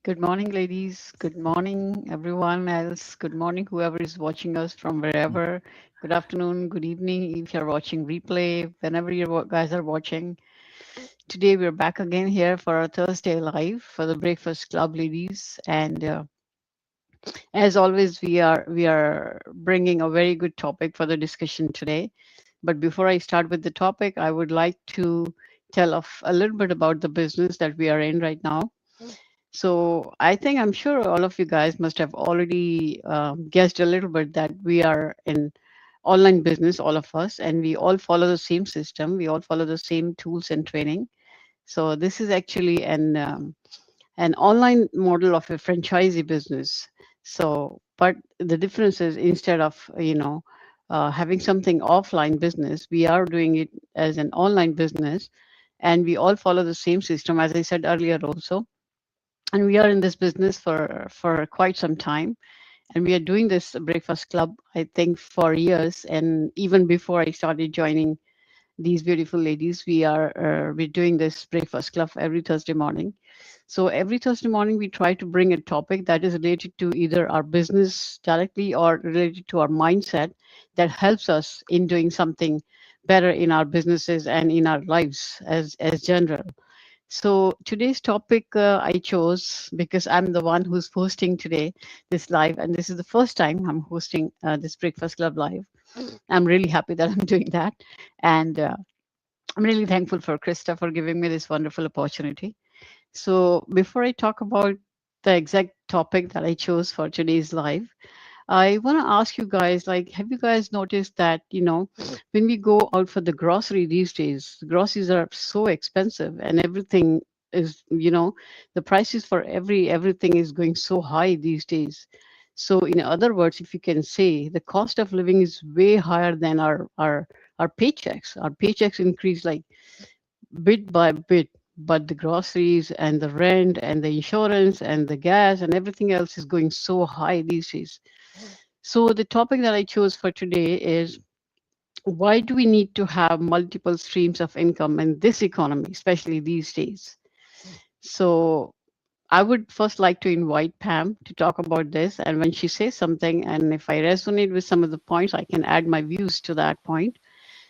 Good morning, ladies. Good morning, everyone else. Good morning, whoever is watching us from wherever. Good afternoon, good evening, if you're watching replay, whenever you guys are watching. Today, we're back again here for our Thursday live for the Breakfast Club, ladies. And as always, we are bringing a very good topic for the discussion today. But before I start with the topic, I would like to tell of a little bit about the business that we are in right now. So I think I'm sure all of you guys must have already guessed a little bit that we are in online business, all of us, and we all follow the same system. We all follow the same tools and training. So this is actually an online model of a franchisee business. So, but the difference is instead of having something offline business, we are doing it as an online business, and we all follow the same system, as I said earlier also, and we are in this business for quite some time, and we are doing this breakfast club, I think, for years. And even before I started joining these beautiful ladies, we're doing this breakfast club every Thursday morning. So every Thursday morning we try to bring a topic that is related to either our business directly or related to our mindset that helps us in doing something better in our businesses and in our lives as general. So today's topic I chose because I'm the one who's hosting today this live, and this is the first time I'm hosting this Breakfast Club live. I'm really happy that I'm doing that, and I'm really thankful for Krista for giving me this wonderful opportunity. So before I talk about the exact topic that I chose for today's live, I want to ask you guys, like, have you guys noticed that, when we go out for the grocery these days, the groceries are so expensive and everything is, the prices for everything is going so high these days. So in other words, if you can say, the cost of living is way higher than our paychecks. Our paychecks increase like bit by bit, but the groceries and the rent and the insurance and the gas and everything else is going so high these days. So, the topic that I chose for today is, why do we need to have multiple streams of income in this economy, especially these days? So, I would first like to invite Pam to talk about this. And when she says something, and if I resonate with some of the points, I can add my views to that point.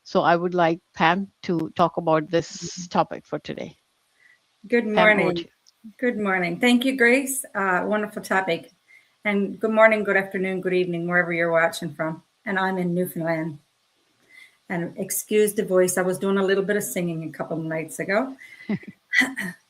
So, I would like Pam to talk about this topic for today. Good Pam, over to morning. you. Good morning. Thank you, Grace. Wonderful topic. And good morning, good afternoon, good evening, wherever you're watching from. And I'm in Newfoundland. And excuse the voice. I was doing a little bit of singing a couple of nights ago.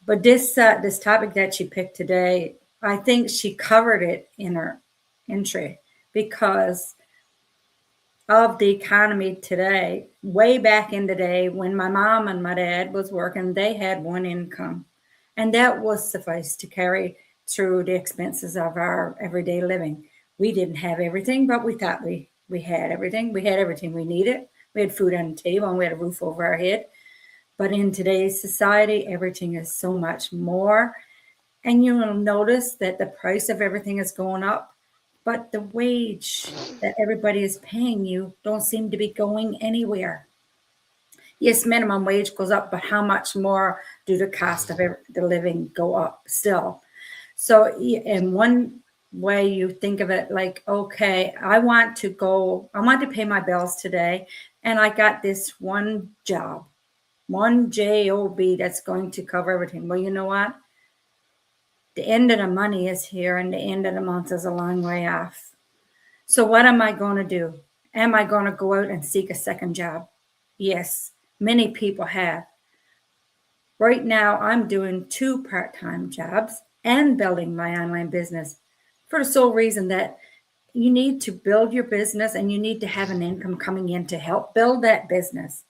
But this topic that she picked today, I think she covered it in her entry because of the economy today. Way back in the day when my mom and my dad was working, they had one income, and that was suffice to carry through the expenses of our everyday living. We didn't have everything, but we thought we had everything. We had everything we needed. We had food on the table and we had a roof over our head. But in today's society, everything is so much more. And you will notice that the price of everything is going up, but the wage that everybody is paying you don't seem to be going anywhere. Yes, minimum wage goes up, but how much more do the cost of the living go up still? So in one way, you think of it like, okay, I want to pay my bills today, and I got this one job, one job that's going to cover everything. Well, you know what? The end of the money is here and the end of the month is a long way off. So what am I going to do? Am I going to go out and seek a second job? Yes, many people have. Right now, I'm doing 2 part-time jobs and building my online business for the sole reason that you need to build your business and you need to have an income coming in to help build that business.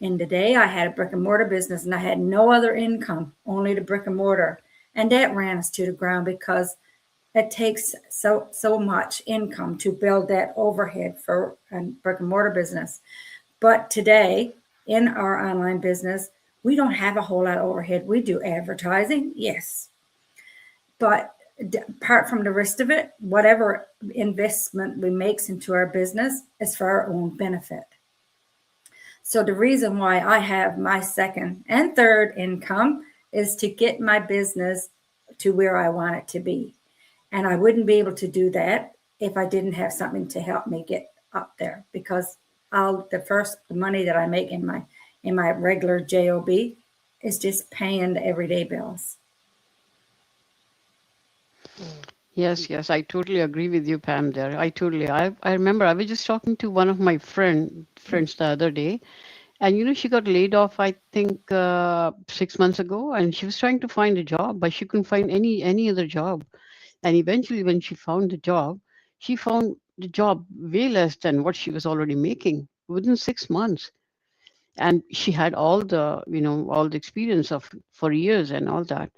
In the day, I had a brick and mortar business and I had no other income, only the brick and mortar. And that ran us to the ground because it takes so much income to build that overhead for a brick and mortar business. But today, in our online business, we don't have a whole lot of overhead. We do advertising, yes. But apart from the rest of it, whatever investment we makes into our business is for our own benefit. So the reason why I have my second and third income is to get my business to where I want it to be. And I wouldn't be able to do that if I didn't have something to help me get up there, because the money that I make in my regular job is just paying the everyday bills. Yes, yes, I totally agree with you, Pam. There, I remember I was just talking to one of my friends the other day, and she got laid off. I think 6 months ago, and she was trying to find a job, but she couldn't find any other job. And eventually, when she found the job, she found the job way less than what she was already making within 6 months. And she had all the experience of for years and all that,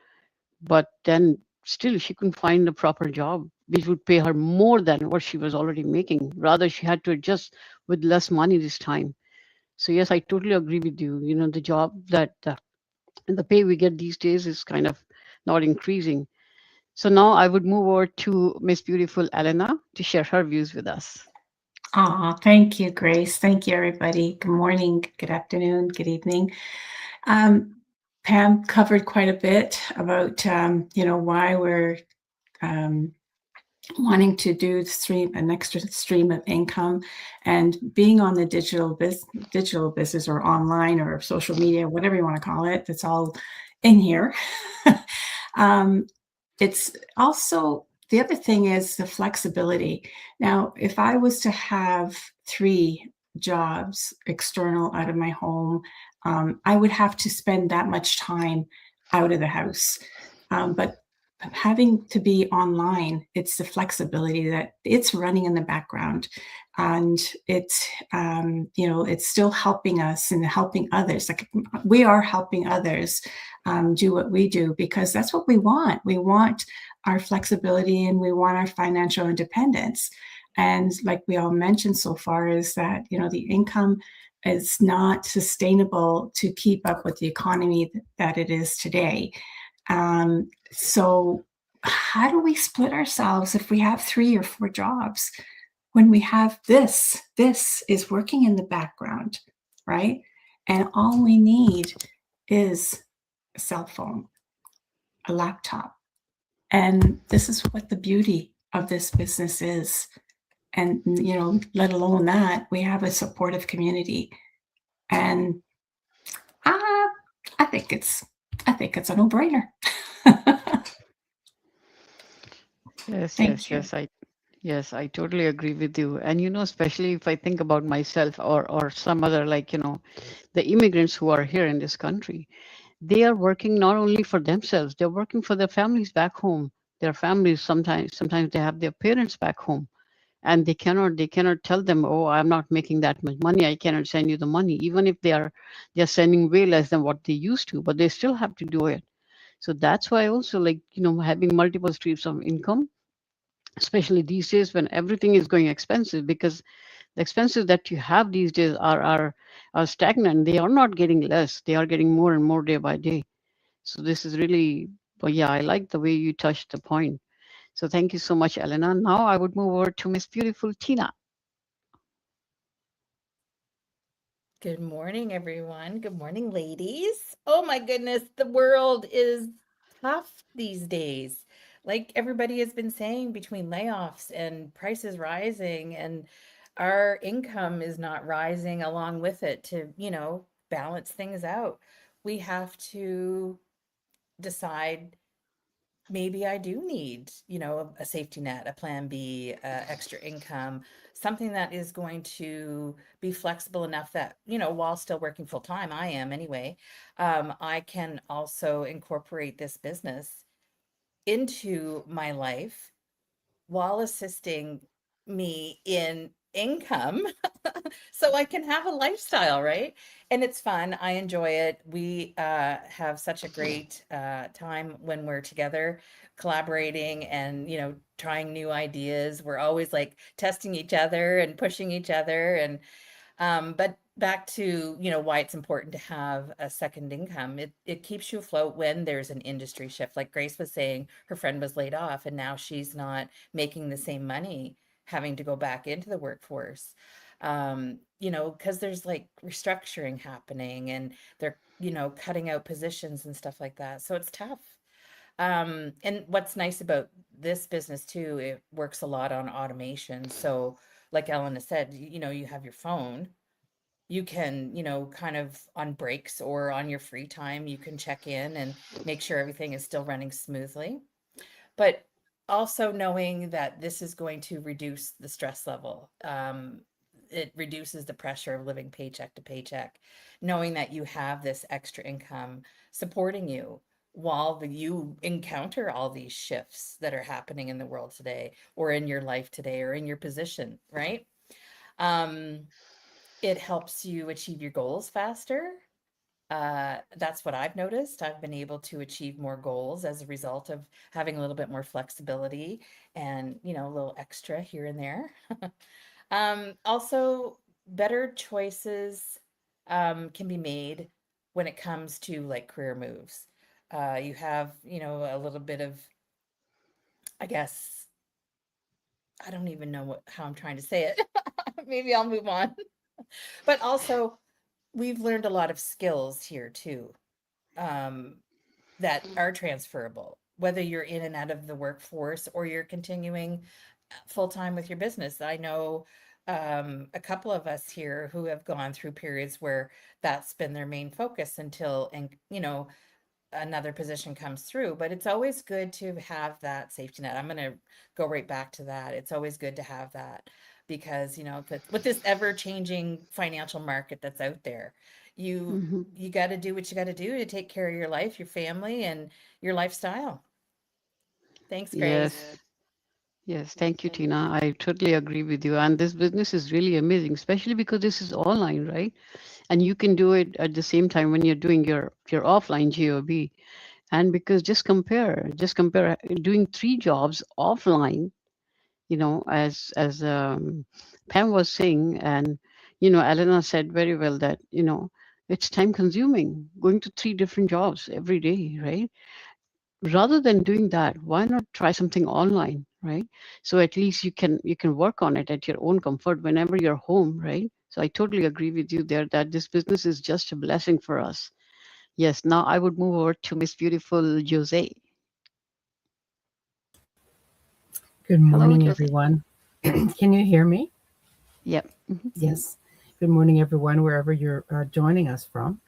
but then still she couldn't find a proper job which would pay her more than what she was already making. Rather, she had to adjust with less money this time. So yes, I totally agree with you. The job that and the pay we get these days is kind of not increasing. So now I would move over to Miss Beautiful Elena to share her views with us. Thank you, Grace. Thank you, everybody. Good morning, good afternoon, good evening. Pam covered quite a bit about, why we're wanting to do an extra stream of income, and being on the digital business or online or social media, whatever you want to call it. That's all in here. It's also, the other thing is the flexibility. Now, if I was to have 3 jobs external out of my home, I would have to spend that much time out of the house. But having to be online, it's the flexibility that it's running in the background, and it's it's still helping us and helping others. Like, we are helping others do what we do, because that's what we want. We want our flexibility and we want our financial independence. And like we all mentioned so far, is that the income is not sustainable to keep up with the economy that it is today. So how do we split ourselves if we have 3 or 4 jobs when we have this is working in the background, right? And all we need is a cell phone, a laptop. And this is what the beauty of this business is. And, let alone that, we have a supportive community. And I think it's a no-brainer. Yes, I totally agree with you. And especially if I think about myself or some other, the immigrants who are here in this country, they are working not only for themselves, they're working for their families back home. Their families, sometimes they have their parents back home, and they cannot tell them, oh, I'm not making that much money, I cannot send you the money, even if they're sending way less than what they used to, but they still have to do it. So that's why also, having multiple streams of income, especially these days when everything is going expensive, because the expenses that you have these days are stagnant. They are not getting less, they are getting more and more day by day. So this is really, but yeah, I like the way you touched the point. So thank you so much, Elena. Now I would move over to Miss Beautiful Tina. Good morning, everyone. Good morning, ladies. Oh my goodness, the world is tough these days. Like everybody has been saying, between layoffs and prices rising, and our income is not rising along with it to, balance things out. We have to decide, maybe I do need, a safety net, a plan B, extra income, something that is going to be flexible enough that, while still working full time, I am anyway, I can also incorporate this business into my life while assisting me in income so I can have a lifestyle, right? And it's fun. I enjoy it. We have such a great time when we're together, collaborating and, trying new ideas. We're always like testing each other and pushing each other. And but back to, why it's important to have a second income. It keeps you afloat when there's an industry shift. Like Grace was saying, her friend was laid off and now she's not making the same money, having to go back into the workforce. Because there's like restructuring happening and they're, cutting out positions and stuff like that. So it's tough. And what's nice about this business too, it works a lot on automation. So like Ellen has said, you have your phone, you can, kind of on breaks or on your free time, you can check in and make sure everything is still running smoothly. But also knowing that this is going to reduce the stress level. It reduces the pressure of living paycheck to paycheck, knowing that you have this extra income supporting you while you encounter all these shifts that are happening in the world today, or in your life today, or in your position, right? It helps you achieve your goals faster. That's what I've noticed. I've been able to achieve more goals as a result of having a little bit more flexibility and, a little extra here and there. Also, better choices can be made when it comes to like career moves. You have, a little bit of, I guess, I don't even know how I'm trying to say it. Maybe I'll move on. But also, we've learned a lot of skills here too, that are transferable, whether you're in and out of the workforce or you're continuing full time with your business. I know a couple of us here who have gone through periods where that's been their main focus until, and another position comes through. But it's always good to have that safety net. I'm going to go right back to that. It's always good to have that, because with this ever changing financial market that's out there, you got to do what you got to do to take care of your life, your family, and your lifestyle. Thanks, Grace. Yes, thank you, Tina. I totally agree with you. And this business is really amazing, especially because this is online, right? And you can do it at the same time when you're doing your offline job. And because just compare doing 3 jobs offline, as Pam was saying, and Elena said very well that it's time consuming going to 3 different jobs every day, right? Rather than doing that, why not try something online, right? So at least you can work on it at your own comfort whenever you're home, right? So I totally agree with you there that this business is just a blessing for us. Yes, now I would move over to Miss Beautiful Jose. Good Hello, morning, Jose. everyone. Can you hear me? Yep. Yes. Good morning, everyone, wherever you're joining us from.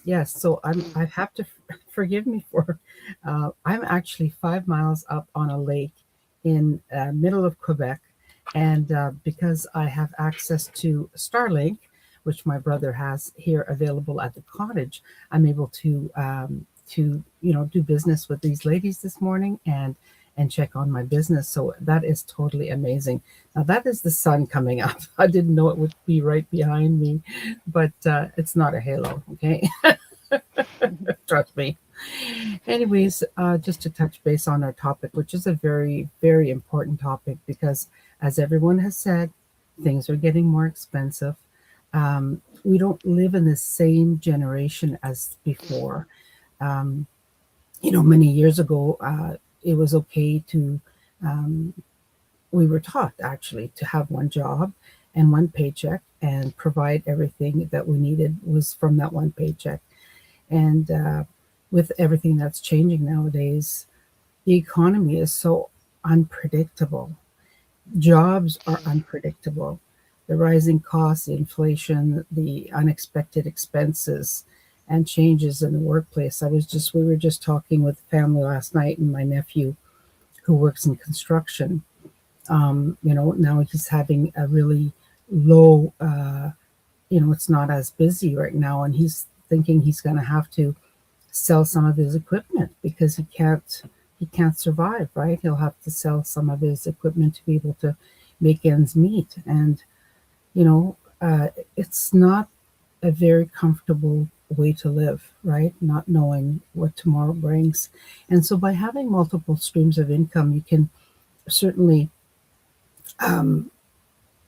Yes, so I have to forgive me for, I'm actually 5 miles up on a lake in middle of Quebec. And because I have access to Starlink, which my brother has here available at the cottage, I'm able to do business with these ladies this morning and check on my business. So that is totally amazing. Now that is the sun coming up. I didn't know it would be right behind me, but it's not a halo, okay? Trust me. Anyways, just to touch base on our topic, which is a very, very important topic, because as everyone has said, things are getting more expensive. We don't live in the same generation as before. Many years ago, it was okay to, we were taught actually to have one job and one paycheck and provide everything that we needed was from that one paycheck. And with everything that's changing nowadays, the economy is so unpredictable. Jobs are unpredictable. The rising costs, the inflation, the unexpected expenses, and changes in the workplace. We were just talking with family last night, and my nephew, who works in construction, now he's having a really low, it's not as busy right now, and he's thinking he's going to have to sell some of his equipment because he can't survive, right? He'll have to sell some of his equipment to be able to make ends meet. And, it's not a very comfortable way to live, right? Not knowing what tomorrow brings. And so by having multiple streams of income, you can certainly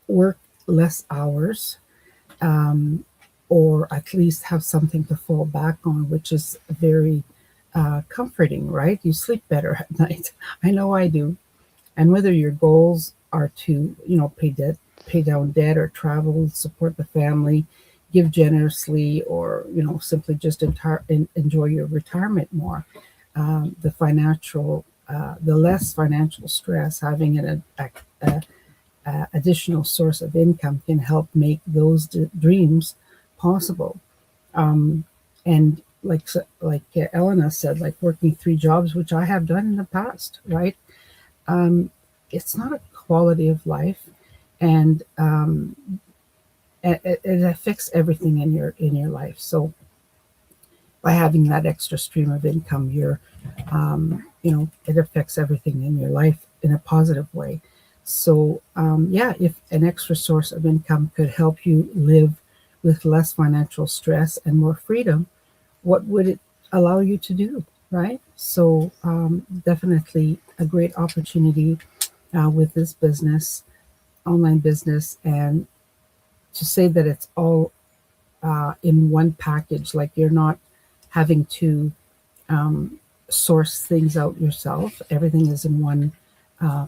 work less hours, or at least have something to fall back on, which is very comforting, right? You sleep better at night. I know I do. And whether your goals are to, pay down debt or travel, support the family, give generously, or, simply just enjoy your retirement more, the less financial stress, having an additional source of income can help make those dreams possible. And like Elena said, like working 3 jobs, which I have done in the past, right? It's not a quality of life, and it affects everything in your life. So by having that extra stream of income, it affects everything in your life in a positive way. So if an extra source of income could help you live with less financial stress and more freedom, what would it allow you to do, right? So definitely a great opportunity with this business, online business, and to say that it's all in one package, like you're not having to source things out yourself. Everything is in one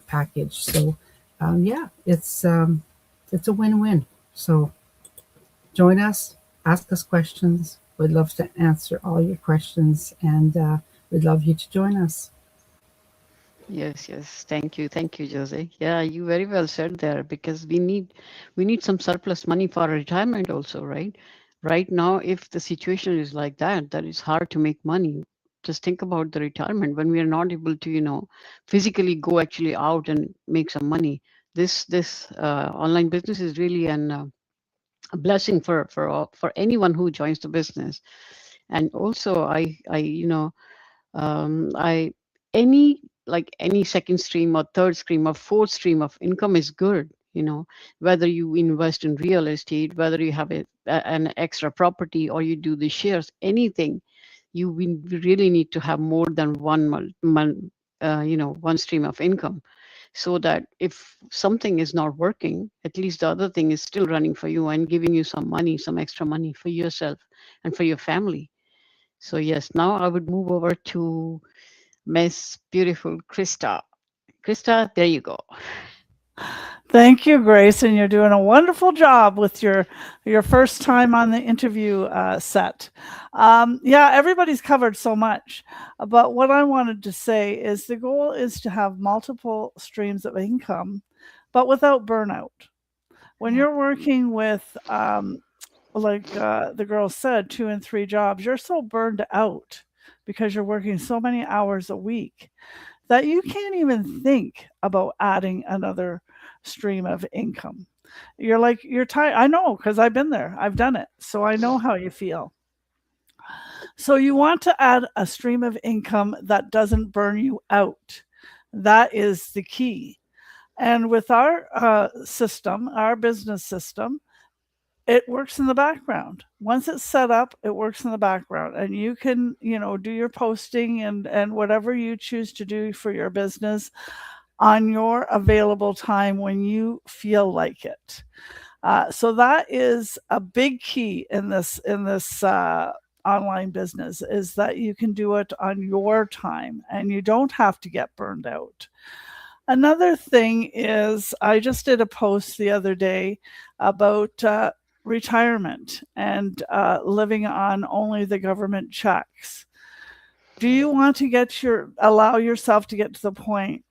package. So it's a win-win. So join us, ask us questions. We'd love to answer all your questions, and we'd love you to join us. Yes, yes. Thank you, Jose. Yeah, you very well said there, because we need some surplus money for our retirement also, right? Right now, if the situation is like that it's hard to make money. Just think about the retirement when we are not able to, physically go actually out and make some money. This online business is really a blessing for anyone who joins the business. And also, I any second stream or third stream or fourth stream of income is good. Whether you invest in real estate, whether you have an extra property, or you do the shares, anything, we really need to have more than one stream of income, so that if something is not working, at least the other thing is still running for you and giving you some money, some extra money for yourself and for your family. So yes, now I would move over to Miss Beautiful Krista. Krista, there you go. Thank you, Grace, and you're doing a wonderful job with your first time on the interview set. Everybody's covered so much, but what I wanted to say is the goal is to have multiple streams of income, but without burnout. When you're working with, the girl said, 2 and 3 jobs, you're so burned out because you're working so many hours a week that you can't even think about adding another stream of income. You're tired. I know, because I've been there. I've done it. So I know how you feel. So you want to add a stream of income that doesn't burn you out. That is the key. And with our system, our business system, it works in the background. Once it's set up, it works in the background, and you can, do your posting and whatever you choose to do for your business on your available time when you feel like it. So that is a big key in this online business, is that you can do it on your time and you don't have to get burned out. Another thing is, I just did a post the other day about retirement and living on only the government checks. Do you want to allow yourself to get to the point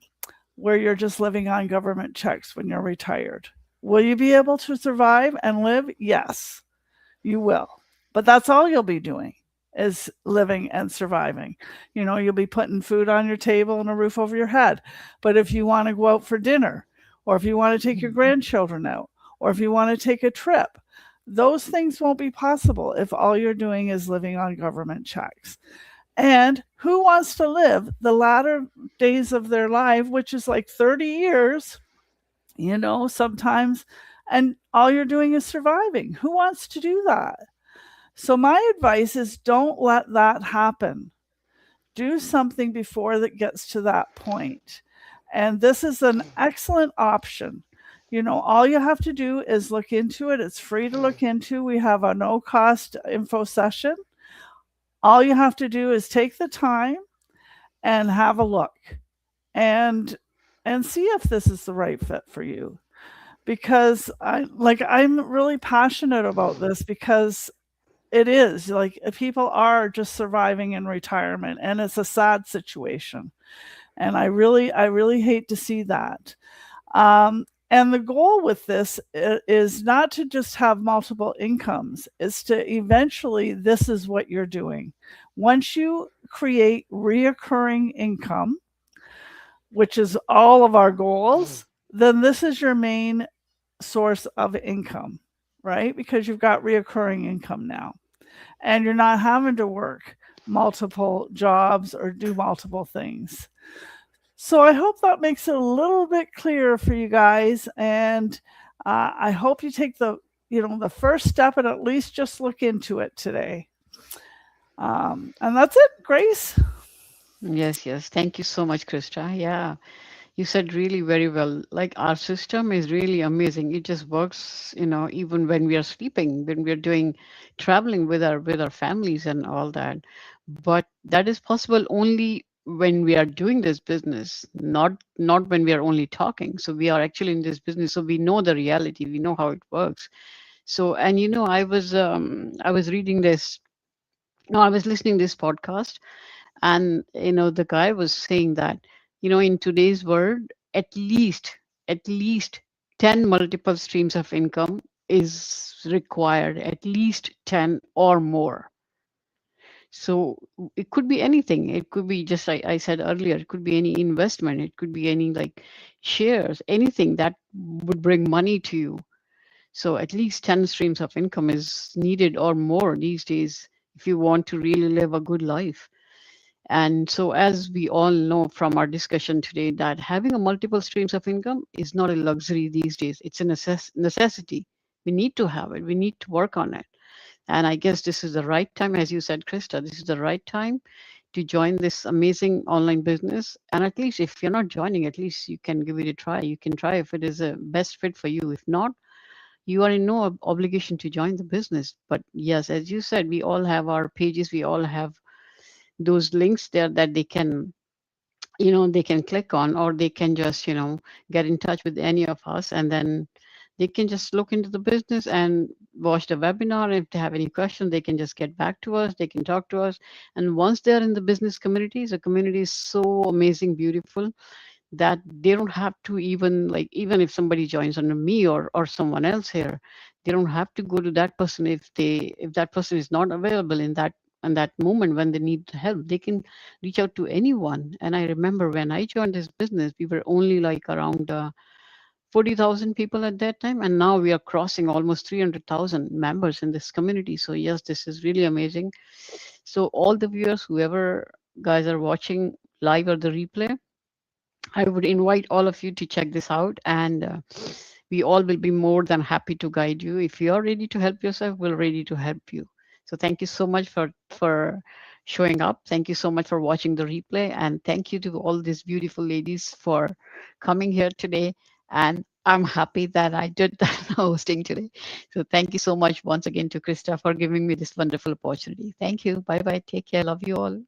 where you're just living on government checks when you're retired? Will you be able to survive and live? Yes, you will. But that's all you'll be doing, is living and surviving. You'll be putting food on your table and a roof over your head. But if you want to go out for dinner, or if you want to take your grandchildren out, or if you want to take a trip, those things won't be possible if all you're doing is living on government checks. And who wants to live the latter days of their life, which is like 30 years, sometimes, and all you're doing is surviving? Who wants to do that? So my advice is, don't let that happen. Do something before that gets to that point. And this is an excellent option. All you have to do is look into it. It's free to look into. We have a no-cost info session. All you have to do is take the time and have a look and see if this is the right fit for you. Because I'm really passionate about this, because it is like people are just surviving in retirement, and it's a sad situation. And I really hate to see that. And the goal with this is not to just have multiple incomes. It's to eventually, this is what you're doing. Once you create reoccurring income, which is all of our goals, then this is your main source of income, right? Because you've got reoccurring income now, and you're not having to work multiple jobs or do multiple things. So I hope that makes it a little bit clearer for you guys, and I hope you take the first step and at least just look into it today. And that's it, Grace. Yes, yes. Thank you so much, Krista. Yeah, you said really very well. Like, our system is really amazing. It just works, even when we are sleeping, when we are doing traveling with our families and all that. But that is possible only when we are doing this business, not when we are only talking. So we are actually in this business, so we know the reality, we know how it works. So, and I was reading this, no, I was listening this podcast, and the guy was saying that in today's world, at least 10 multiple streams of income is required, at least 10 or more. So it could be anything. It could be just like I said earlier, it could be any investment, it could be any like shares, anything that would bring money to you. So at least 10 streams of income is needed or more these days if you want to really live a good life. And so, as we all know from our discussion today, that having a multiple streams of income is not a luxury these days. It's a necessity. We need to have it. We need to work on it. And I guess this is the right time, as you said, Krista, this is the right time to join this amazing online business. And at least if you're not joining, at least you can give it a try. You can try if it is a best fit for you. If not, you are in no obligation to join the business. But yes, as you said, we all have our pages. We all have those links there that they can they can click on, or they can just get in touch with any of us, and then they can just look into the business and watch the webinar. If they have any questions, they can just get back to us, they can talk to us. And once they're in the business community, the community is so amazing, beautiful, that they don't have to even if somebody joins under me or someone else here, they don't have to go to that person. If that person is not available in that moment when they need help, they can reach out to anyone. And I remember when I joined this business, we were only like around 40,000 people at that time, and now we are crossing almost 300,000 members in this community. So yes, this is really amazing. So all the viewers, whoever guys are watching live or the replay, I would invite all of you to check this out, and we all will be more than happy to guide you. If you are ready to help yourself, we're ready to help you. So thank you so much for showing up. Thank you so much for watching the replay, and thank you to all these beautiful ladies for coming here today. And I'm happy that I did that hosting today. So thank you so much once again to Krista for giving me this wonderful opportunity. Thank you. Bye bye. Take care. Love you all.